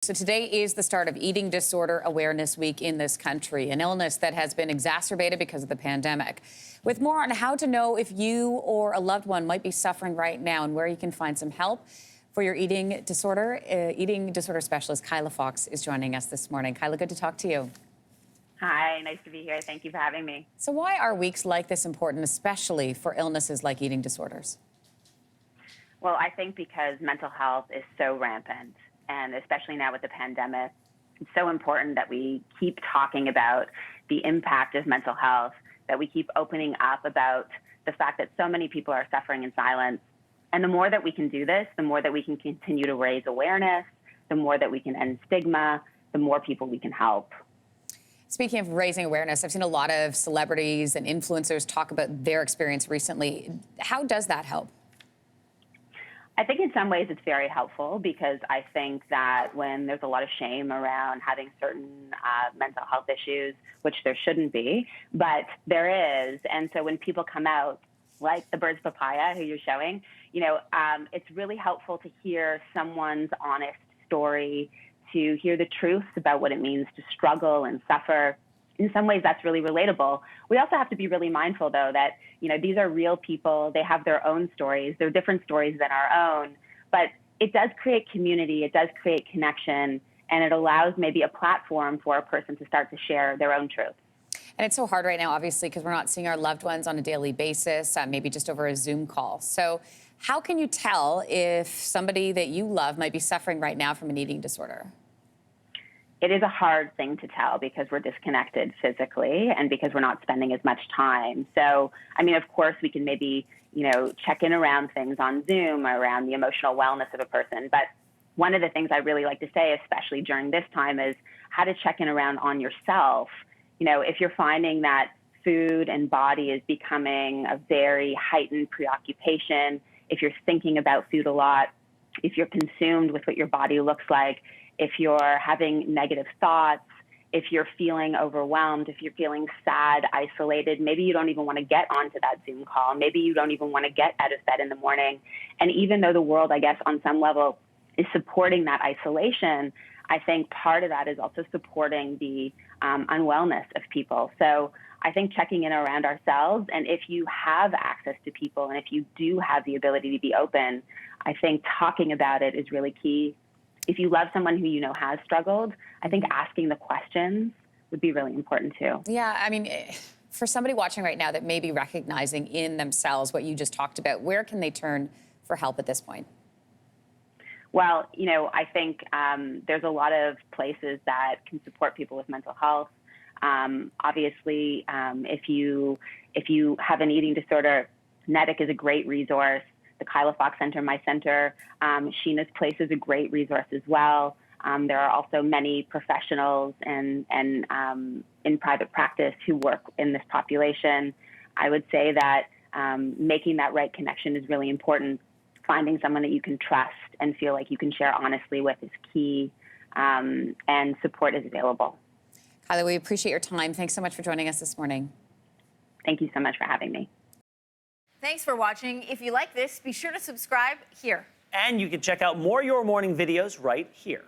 So today is the start of Eating Disorder Awareness Week in this country, an illness that has been exacerbated because of the pandemic. With more on how to know if you or a loved one might be suffering right now and where you can find some help for your eating disorder specialist Kyla Fox is joining us this morning. Kyla, good to talk to you. Hi, nice to be here. Thank you for having me. So why are weeks like this important, especially for illnesses like eating disorders? Well, I think because mental health is so rampant, and especially now with the pandemic, it's so important that we keep talking about the impact of mental health, that we keep opening up about the fact that so many people are suffering in silence. And the more that we can do this, the more that we can continue to raise awareness, the more that we can end stigma, the more people we can help. Speaking of raising awareness, I've seen a lot of celebrities and influencers talk about their experience recently. How does that help? I think in some ways it's very helpful because I think that when there's a lot of shame around having certain mental health issues, which there shouldn't be, but there is. And so when people come out, like the Bird's Papaya, who you're showing, it's really helpful to hear someone's honest story, to hear the truth about what it means to struggle and suffer. In some ways, that's really relatable. We also have to be really mindful, though, that these are real people. They have their own stories. They're different stories than our own. But it does create community. It does create connection. And it allows maybe a platform for a person to start to share their own truth. And it's so hard right now, obviously, because we're not seeing our loved ones on a daily basis, maybe just over a Zoom call. So how can you tell if somebody that you love might be suffering right now from an eating disorder? It is a hard thing to tell because we're disconnected physically and because we're not spending as much time. So, of course, we can maybe, check in around things on Zoom around the emotional wellness of a person. But one of the things I really like to say, especially during this time, is how to check in around on yourself. If you're finding that food and body is becoming a very heightened preoccupation, if you're thinking about food a lot, if you're consumed with what your body looks like, if you're having negative thoughts, if you're feeling overwhelmed, if you're feeling sad, isolated, maybe you don't even want to get onto that Zoom call. Maybe you don't even want to get out of bed in the morning. And even though the world, I guess, on some level is supporting that isolation, I think part of that is also supporting the unwellness of people. So I think checking in around ourselves, and if you have access to people and if you do have the ability to be open, I think talking about it is really key. If you love someone who has struggled, I think asking the questions would be really important too. Yeah, for somebody watching right now that may be recognizing in themselves what you just talked about, where can they turn for help at this point? Well, I think there's a lot of places that can support people with mental health. Obviously, if you have an eating disorder, Mediwake is a great resource. The Kyla Fox Center, my center, Sheena's Place is a great resource as well. There are also many professionals and in private practice who work in this population. I would say that making that right connection is really important. Finding someone that you can trust and feel like you can share honestly with is key, and support is available. Kyla, we appreciate your time. Thanks so much for joining us this morning. Thank you so much for having me. Thanks for watching. If you like this, be sure to subscribe here. And you can check out more Your Morning videos right here.